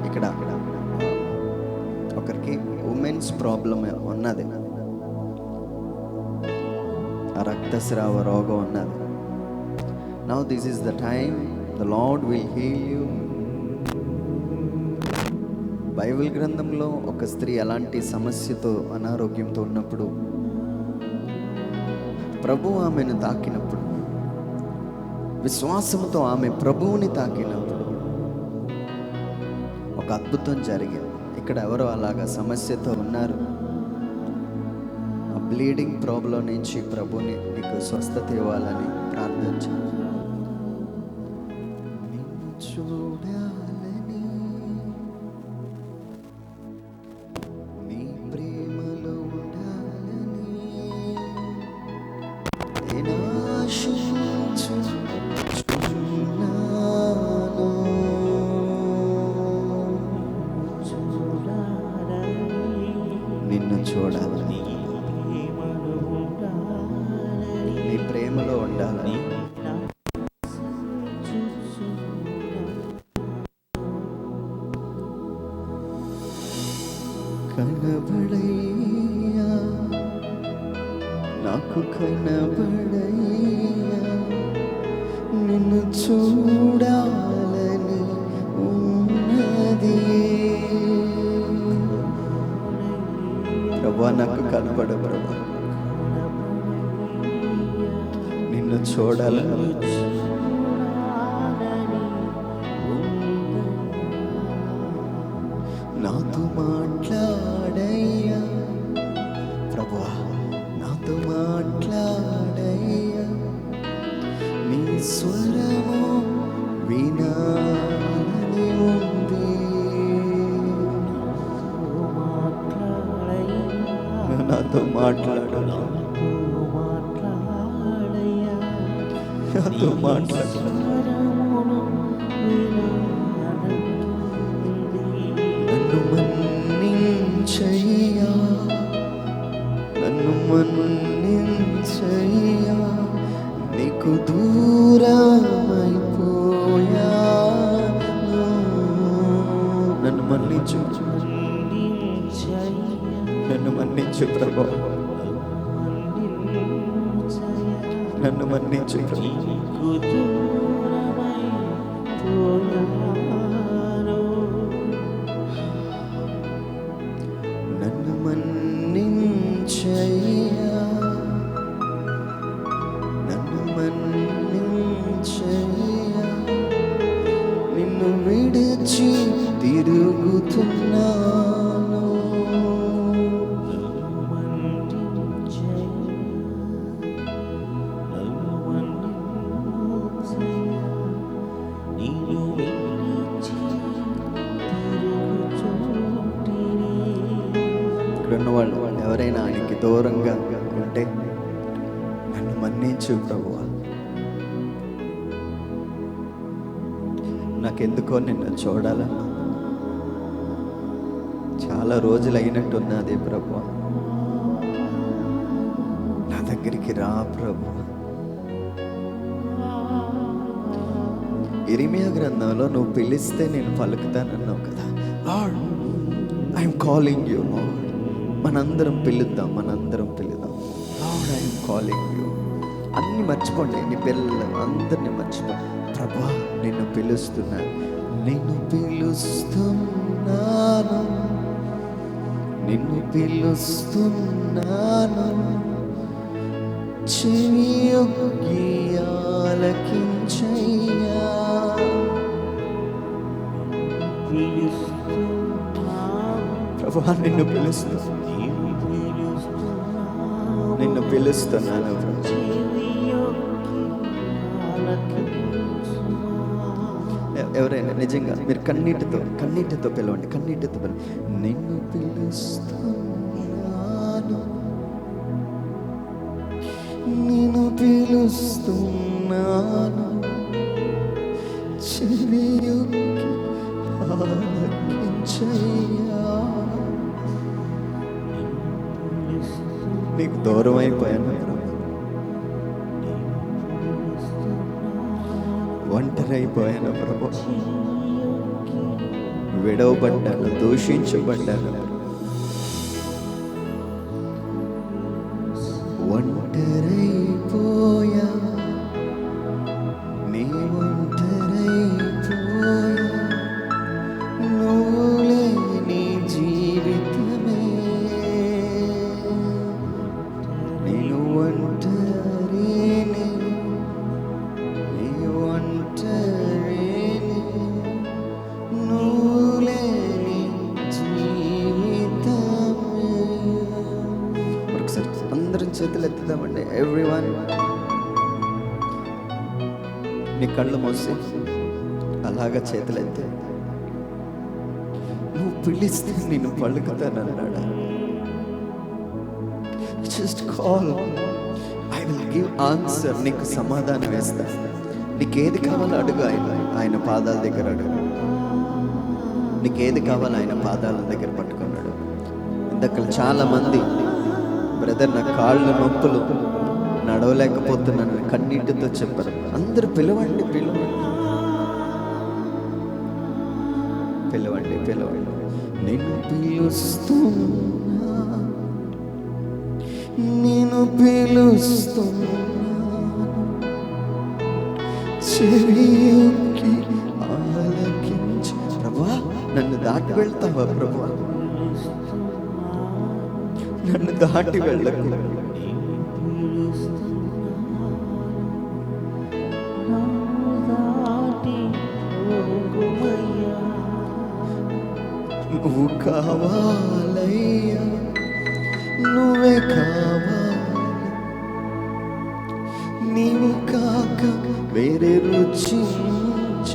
ఇక్కడ ఒకరికి women's problem ఉన్నది, రక్తస్రావ రోగం ఉన్నది. Now this is the time the lord will heal you. Bible గ్రంథంలో ఒక స్త్రీ అలాంటి సమస్యతో అనారోగ్యంతో ఉన్నప్పుడు ప్రభు ఆమెను తాకినప్పుడు, విశ్వాసంతో ఆమె ప్రభువుని తాకినప్పుడు ఒక అద్భుతం జరిగింది. ఇక్కడ ఎవరో అలాగా సమస్యతో ఉన్నారు. ఆ బ్లీడింగ్ ప్రాబ్లం నుంచి ప్రభుని నీకు స్వస్థత ఇవ్వాలని ప్రార్థించాను. నిన్ను చూడాలని, నీ ప్రేమలో ఉండాలని నేను ఆశించుచున్నాను. నిన్ను చూడాలని, నీ ప్రేమలో ఉండాలని. కనబడయ్యా, నాకు కనబడయ్యా, నిన్ను చూడాలని ఉన్నది. ప్రభా నాకు కనబడ, ప్రభా నిన్ను చూడాలని. నాతో మాట్లాడయ్యా ప్రభువా, నాతో మాట్లాడయ్యా, నీ స్వరము వినాలని ఉంది. నాతో మాట్లాడు, నాతో మాట్లాడు. నన్ను మన్నించయ్యా, నన్ను మన్నించయ్యా, నీకు దూరమైపోయాను. నన్ను మన్నించు, నన్ను మన్నించు ప్రభు, నన్ను మన్నించు ప్రభు. నన్ను మన్నించయ్యా, నన్ను మన్నించయ్యా, నిన్ను విడిచి తిరుగుతున్నాను. ఇక్కడున్న వాళ్ళు ఎవరైనా ఆయనకి దూరంగా ఉంటే నన్ను మన్నించు ప్రభువా, నాకెందుకో నిన్ను చూడాలన్నా, చాలా రోజులు అయినట్టున్నది ప్రభువా, నా దగ్గరికి రా ప్రభు. ఇర్మియా గ్రంథంలో నువ్వు పిలిస్తే నేను పలుకుతానన్నావు కదా. Lord, I'm calling you lord. మనందరం పిలుద్దాం, మనందరం పిలుద్దాం. Lord, I'm calling you. అన్ని మర్చిపోండి, నీ పిల్లలు అందరినీ మర్చిపోండి. ప్రభా, నిన్ను పిలుస్తున్నాను, నిన్ను పిలుస్తున్నాను, నిన్ను పిలుస్తున్నాను. చెవి యొగ్గి ఆలకించయ్యా, ప్రభువా నిన్ను పిలుస్తున్నాను, నిన్ను పిలుస్తున్నాను ప్రభు. ఎవరైనా నిజంగా మీరు కన్నీటితో పిలవండి, కన్నీటితో పిలవండి. నిన్ను పిలుస్తున్నాను, నిన్ను పిలుస్తున్నాను, చెవియొగ్గి ఆలకించయ్యా. నీకు దూరం అయిపోయాను ప్రభు, ఒంటరి అయిపోయాను ప్రభు, విడవబడ్డాను, దూషించబడ్డాను, ఒంటరైపోయా, నీ ఒంటరైపోయా, నువ్వు లేని జీవితమే, నేను ఒంటరిని, నీ ఒంటరిని, నువ్వు లేని జీవితమే. ఒకసారి అందరం చేతులు ఎత్తుదామండి. ఎవ్రీవన్ నీ కళ్ళు మూసి అలాగా చేతులు ఎత్తే. నువ్వు పిలిస్తే నేను పలుకుతానన్నాడా? Just call, I will give answer. నీకు సమాధానం వేస్తా. నీకేది కావాలో అడుగు, ఆయన పాదాల దగ్గర అడుగు. నీకేది కావాలో ఆయన పాదాల దగ్గర పట్టుకున్నాడు. ఇందాక చాలా మంది బ్రదర్ నా కాళ్ళు నొప్పులు, నడవలేకపోతున్నాను కన్నీటితో చెప్పారు. అందరూ పిలవండి, పిలవండి, పిలవండి, పిలవండి. నేను పిలుస్తున్నా, నేను పిలుస్తున్నా, చెవికి ఆలకించు. ప్రభువా నన్ను దాటి వెళ్తావా? ప్రభువా నన్ను దాటి వెళ్ళకు. నువ్వు కావాలయ్యా, నువ్వే కావాలి, నీవు కాక వేరే రుచించదు.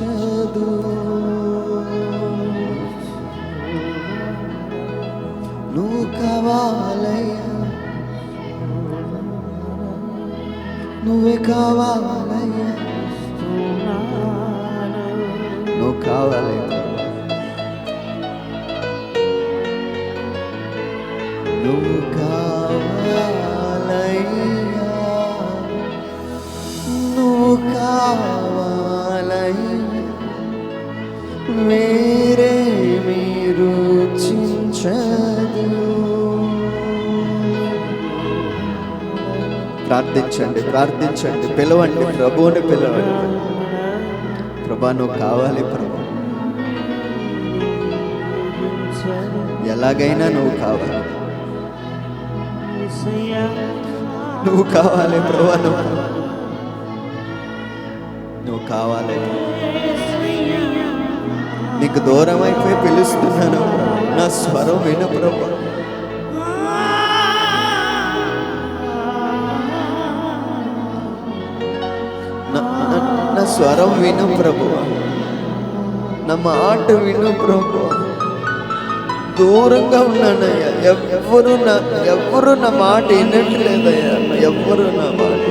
నువ్వు కావాలయ్యా, నువ్వే కావాలయ్యా, నువ్వు కావాలి, నువ్వు కావాలయ్యా, నువ్వు కావాలయ్యా, వేరే మీరు చించదు. ప్రార్థించండి, ప్రార్థించండి, పిలవండి, ప్రభువుని పిలవండి. ప్రభా నువ్వు కావాలి ప్రభు, ఎలాగైనా నువ్వు కావాలి, నువ్వు కావాలి ప్రభా, నువ్వు కావాలి. నీకు దూరం అయిపోయి పిలుస్తున్నాను, నా స్వరం విను ప్రభా. నా స్వరం విను ప్రభువా, నా మాట విను ప్రభువా. దూరంగా ఉన్నానయ్యా, ఎవ్వరు నా మాట వినట్లేదయ్యా, ఎవ్వరు నా మాట.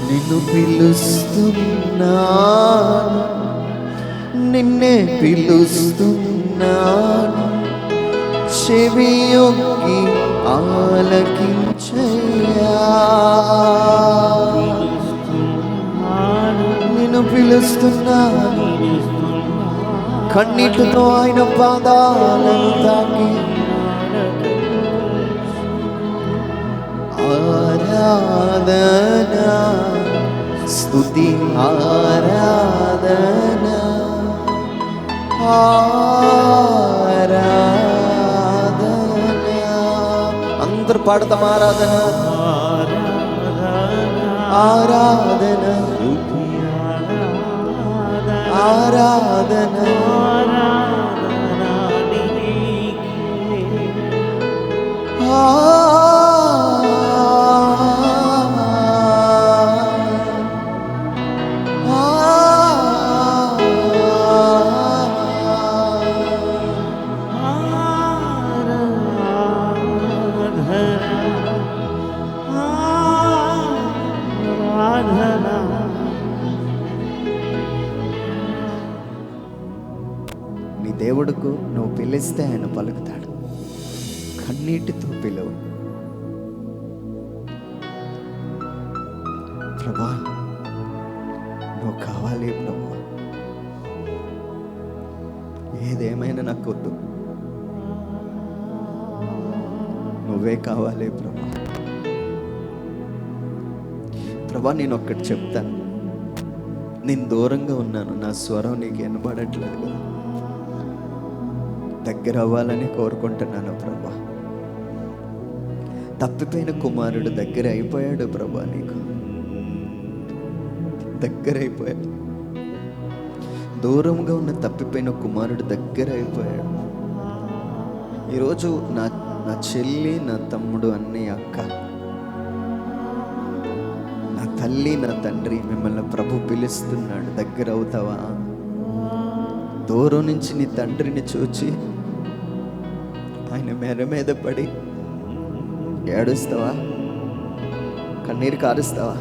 నిన్ను పిలుస్తున్నాను, నిన్నే పిలుస్తున్నాను, చెవియొగ్గి ఆలకించయ్యా. నిన్ను పిలుస్తున్నాను, కన్నీటితో ఆయన పాదాలను తాకి ఆరాధన, స్తుతి ఆరాధన, ఆరాధన. అందరూ పాడతాం ఆరాధన, ఆరాధన, ఆరాధన, దేవుడుకు నువ్వు పిలిస్తే ఆయన పలుకుతాడు. కన్నీటితో పిలువు, ప్రభా నువ్వు కావాలి ప్రభా, ఏదేమైనా నాకు వద్దు, నువ్వే కావాలి ప్రభా. ప్రభా నేను ఒక్కటి చెప్తాను, నేను దూరంగా ఉన్నాను, నా స్వరం నీకు వినబడట్లేదు కదా, దగ్గర అవ్వాలని కోరుకుంటున్నాను ప్రభా. తప్పిపోయిన కుమారుడు దగ్గర అయిపోయాడు ప్రభా, నీకు దగ్గర అయిపోయాడు. దూరంగా ఉన్న తప్పిపోయిన కుమారుడు దగ్గర అయిపోయాడు. ఈరోజు నా నా చెల్లి, నా తమ్ముడు, అన్నయ్య, అక్క, నా తల్లి, నా తండ్రి, మిమ్మల్ని ప్రభు పిలుస్తున్నాడు. దగ్గర అవుతావా? దూరం నుంచి నీ తండ్రిని చూచి ఆయన మెడ మీద పడి ఏడుస్తావా? కన్నీరు కారుస్తావా?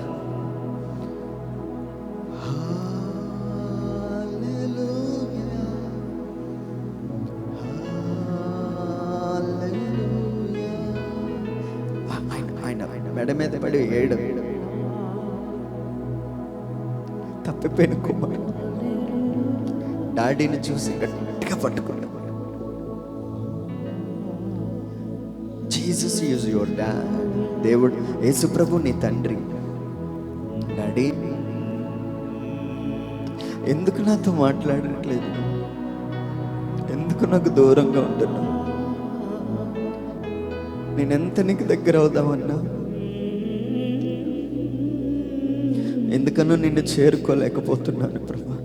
మెడ మీద పడి ఏడు. తప్పిపోయిన కుమారుడు డాడీని చూసి గట్టిగా పట్టుకున్నాడు. Jesus is your dad. దేవుడు యేసు ప్రభు నీ తండ్రి. డాడీ ఎందుకు నాతో మాట్లాడట్లేదు? ఎందుకు నాకు దూరంగా ఉంటున్నావు? నేనెంత నీకు దగ్గర అవుదామన్నా ఎందుకనో నిన్ను చేరుకోలేకపోతున్నాను ప్రభా.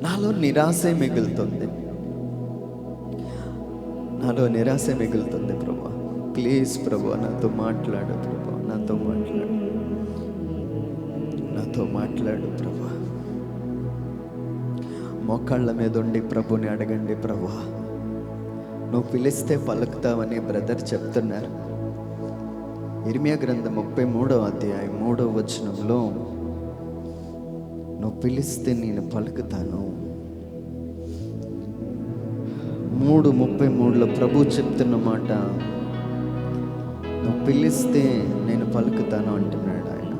నాలో నిరాశ మిగులుతుంది, నాలో నిరాశ మిగులుతుంది ప్రభా. ప్లీజ్ ప్రభా నాతో మాట్లాడు ప్రభా, నాతో మాట్లాడు, నాతో మాట్లాడు ప్రభా. మోకాళ్ళ మీద ఉండి ప్రభుని అడగండి. ప్రభా నువ్వు పిలిస్తే పలుకుతావని బ్రదర్ చెప్తున్నారు. ఇర్మియా గ్రంథం 33వ అధ్యాయం 3వ వచనంలో నువ్వు పిలిస్తే నేను పలుకుతాను. 3:33లో ప్రభు చెప్తున్న మాట, నువ్వు పిలిస్తే నేను పలుకుతాను అంటున్నాడు ఆయన.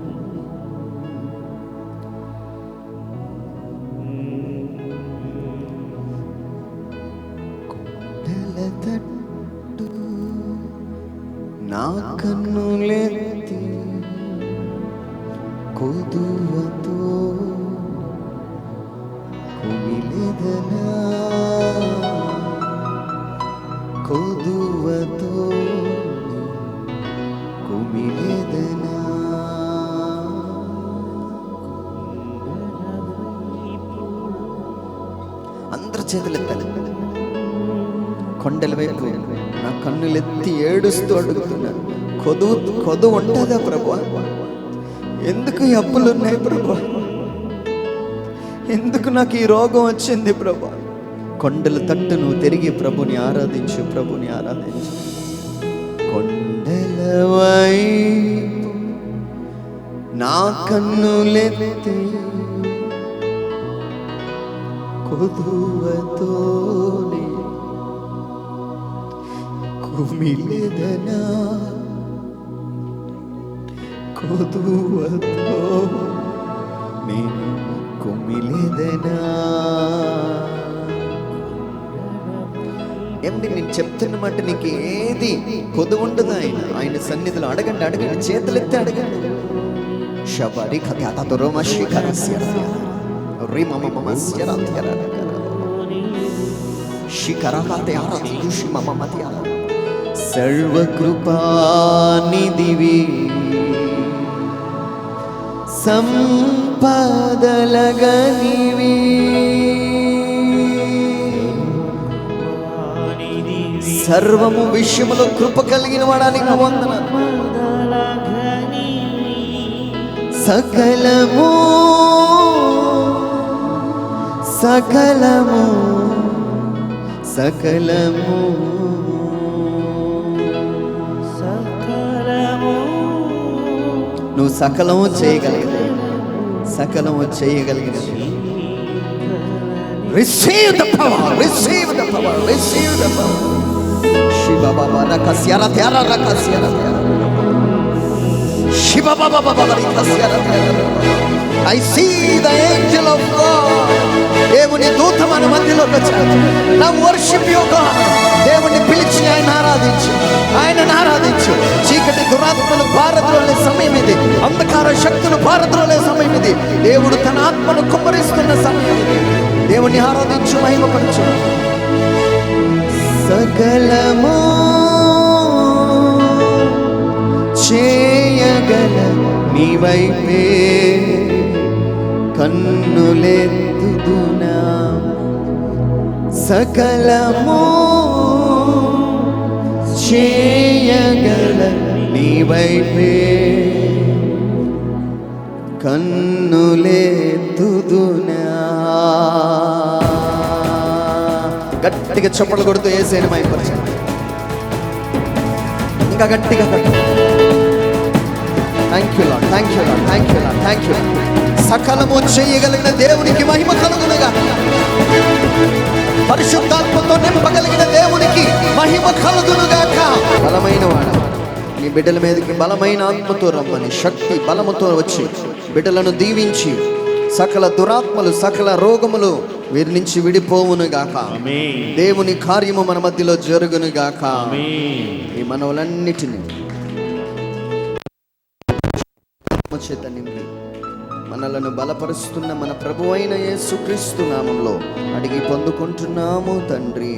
నా కన్నులెత్తి కొదువతో కుమిలెదనా, కొదువతో కుమిలెదనా. అందరి చేతులెత్తాలి. కొండల వైపు నా కన్నులెత్తి ఏడుస్తూ అడుగుతున్నాను, కొదు ఉంటుందా ప్రభా? ఎందుకు ఈ అప్పులు ఉన్నాయి ప్రభా? ఎందుకు నాకు ఈ రోగం వచ్చింది ప్రభా? కొండల తట్టు నువ్వు తిరిగి ప్రభుని ఆరాధించు, ప్రభుని ఆరాధించు. కొండల వైపు నా కన్నులెత్తి కొదువతోనే కుమిలెదనా, కొదువతో నేను కుమిలెదనా. ఏమిటి నేను చెప్తున్నమాట? నీకు ఏది కొదువు ఉండదు. ఆయన సన్నిధిలో అడగండి, అడగండి, చేతులెత్తి అడగండి. శబరి సర్వకృపానిధివి సంపదలగనివి సర్వము విషయములో కృప కలిగిన వాడానికి వందనాలు. సకలము సకలము సకలము నువ్వు సకలము చేయగలిగిన, సకలము చేయగలిగిన Receive the power, receive the power, receive the power. Shiva Baba Rakasiara Tiara Rakasiara Tiara. Shiva Baba Baba Rakasiara Tiara. I see the angel of God. దేవుని దూత మన మధ్యలోకి వచ్చాడు. Now worship your God. దేవుని పిలిచి ఆయన ఆరాధించు, ఆయనను ఆరాధించు. చీకటి దురాత్మలు పారద్రోలే సమయం ఇది, అంధకార శక్తులు పారద్రోలే సమయం ఇది. దేవుడు తన ఆత్మను కుమ్మరిస్తున్న సమయం ఇది. దేవుని ఆరాధించు, మహిమపరచు. సకలము చేయగల నీ వైపే కన్నులెత్తుదునా, సకలము చేయగల నీ వైపే కన్నులెత్తుదునా. గట్టిగా చప్పట్లు కొడుతూ యేసుని మహిమపరచండి. ఇంకా గట్టిగా thank you lord, thank you lord, thank you lord, thank you. సకలము చేయగలిగిన దేవునికి మహిమ కలుగునుగా. పరిశుద్ధాత్మతో నింపగలిగిన దేవునికి మహిమ కలుగునుగాక. బలమైన వాడు నీ బిడ్డల మీదకి బలమైన ఆత్మతో రమ్మని, శక్తి బలముతో వచ్చి బిడ్డలను దీవించి సకల దురాత్మలు సకల రోగములు వీరి నుంచి విడిపోవునుగాక. దేవుని కార్యము మన మధ్యలో జరుగునుగాక. ఈ మనవులన్నిటినీ చేత నింపి మనలను బలపరుస్తున్న మన ప్రభువైన యేసుక్రీస్తు నామంలో అడిగి పొందుకుంటున్నాము తండ్రి.